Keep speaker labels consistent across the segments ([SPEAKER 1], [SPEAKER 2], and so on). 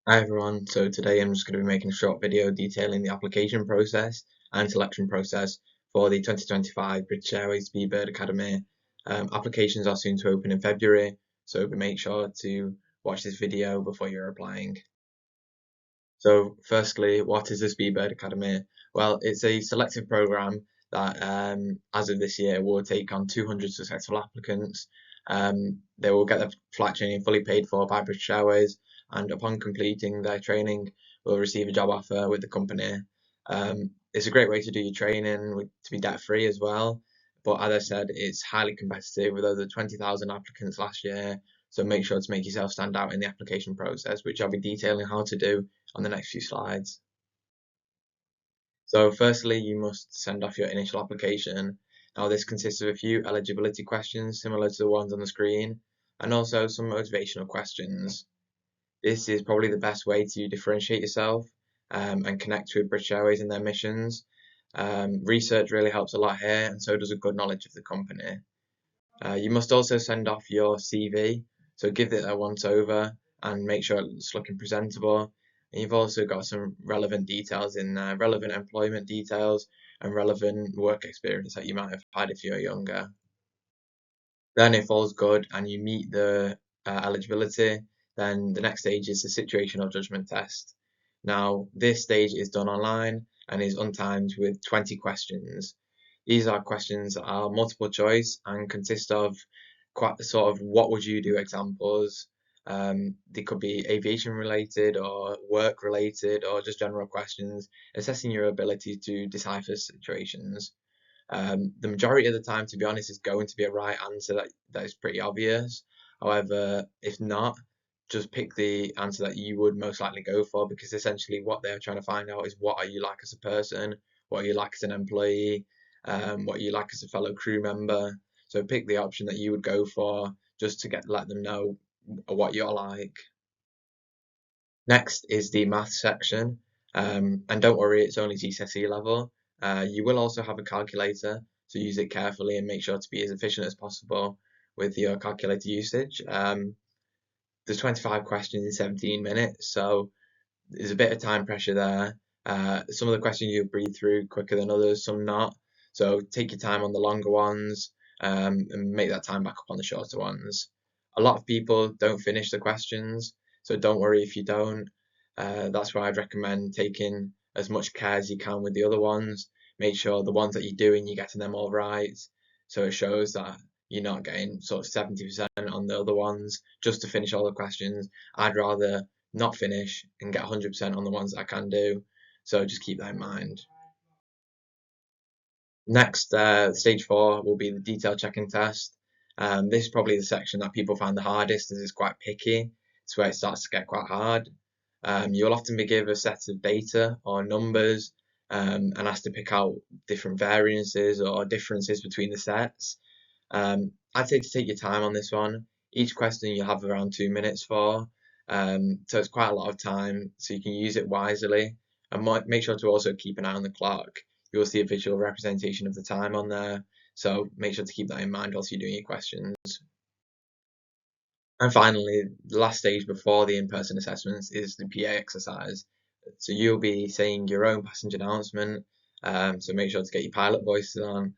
[SPEAKER 1] Hi everyone, so today I'm just going to be making a short video detailing the application process and selection process for the 2025 British Airways Speedbird Academy. Applications are soon to open in February, so make sure to watch this video before you're applying. So firstly, what is the Speedbird Academy? Well, it's a selective program that as of this year will take on 200 successful applicants. They will get their flight training fully paid for by British Airways, and upon completing their training will receive a job offer with the company. It's a great way to do your training to be debt free as well. But as I said, it's highly competitive with over 20,000 applicants last year. So make sure to make yourself stand out in the application process, which I'll be detailing how to do on the next few slides. So firstly, you must send off your initial application. Now this consists of a few eligibility questions similar to the ones on the screen, and also some motivational questions. This is probably the best way to differentiate yourself and connect with British Airways and their missions. Research really helps a lot here, and so does a good knowledge of the company. You must also send off your CV, so give it a once over and make sure it's looking presentable. And you've also got some relevant details in there, relevant employment details and relevant work experience that you might have had if you're younger. Then if all's good and you meet the eligibility, then the next stage is the situational judgement test. Now, this stage is done online and is untimed with 20 questions. These are questions that are multiple choice and consist of quite sort of what would you do examples. They could be aviation related or work related or just general questions, assessing your ability to decipher situations. The majority of the time, to be honest, is going to be a right answer that is pretty obvious. However, if not, just pick the answer that you would most likely go for, because essentially what they're trying to find out is what are you like as a person, what are you like as an employee, what are you like as a fellow crew member. So pick the option that you would go for just to let them know what you're like. Next is the math section, and don't worry, it's only GCSE level. You will also have a calculator, so use it carefully and make sure to be as efficient as possible with your calculator usage. There's 25 questions in 17 minutes, so there's a bit of time pressure there. Some of the questions you'll breathe through quicker than others, some not. So take your time on the longer ones, and make that time back up on the shorter ones. A lot of people don't finish the questions, so don't worry if you don't. That's why I'd recommend taking as much care as you can with the other ones. Make sure the ones that you're doing, you're getting them all right. So it shows that you're not getting sort of 70% on the other ones just to finish all the questions. I'd rather not finish and get 100% on the ones that I can do. So just keep that in mind. Next, stage 4 will be the detail checking test. This is probably the section that people find the hardest as it's quite picky. It's where it starts to get quite hard. You'll often be given a set of data or numbers and asked to pick out different variances or differences between the sets. I'd say to take your time on this one. Each question you have around 2 minutes for, so it's quite a lot of time, so you can use it wisely. And make sure to also keep an eye on the clock. You'll see a visual representation of the time on there, so make sure to keep that in mind whilst you're doing your questions. And finally, the last stage before the in-person assessments is the PA exercise. So you'll be saying your own passenger announcement, so make sure to get your pilot voices on,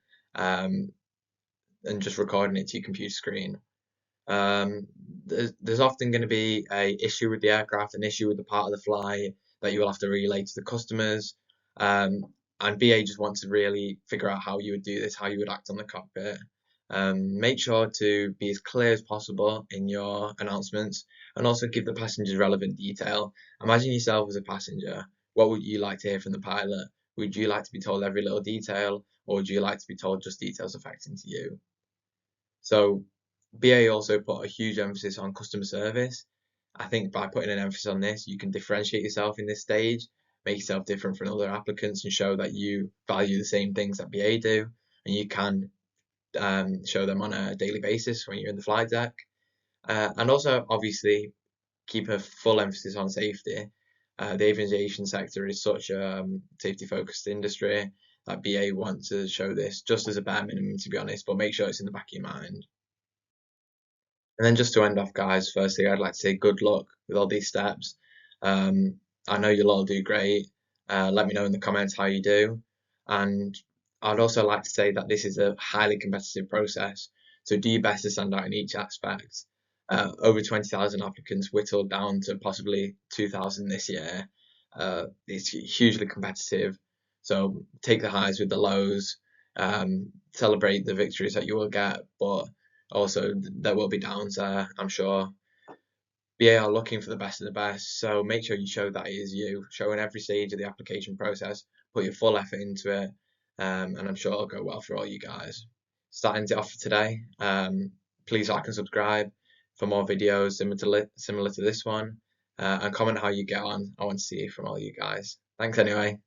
[SPEAKER 1] and just recording it to your computer screen. There's often going to be a issue with the aircraft, an issue with the part of the flight that you will have to relay to the customers. And BA just wants to really figure out how you would do this, how you would act on the cockpit. Make sure to be as clear as possible in your announcements and also give the passengers relevant detail. Imagine yourself as a passenger. What would you like to hear from the pilot? Would you like to be told every little detail, or would you like to be told just details affecting to you? So BA also put a huge emphasis on customer service. I think by putting an emphasis on this, you can differentiate yourself in this stage, make yourself different from other applicants, and show that you value the same things that BA do, and you can show them on a daily basis when you're in the flight deck. And also, obviously, keep a full emphasis on safety. The aviation sector is such a safety-focused industry that BA want to show this just as a bare minimum, to be honest, but make sure it's in the back of your mind. And then just to end off, guys, firstly, I'd like to say good luck with all these steps. I know you'll all do great. Let me know in the comments how you do. And I'd also like to say that this is a highly competitive process, so do your best to stand out in each aspect. Over 20,000 applicants, whittled down to possibly 2,000 this year. It's hugely competitive, so take the highs with the lows, celebrate the victories that you will get, but also there will be downs there, I'm sure. BA are looking for the best of the best, so make sure you show that it is you. Show in every stage of the application process, put your full effort into it, and I'm sure it'll go well for all you guys. Starting it off for today. Please like and subscribe for more videos similar to this one, and comment how you get on. I want to see from all you guys. Thanks anyway.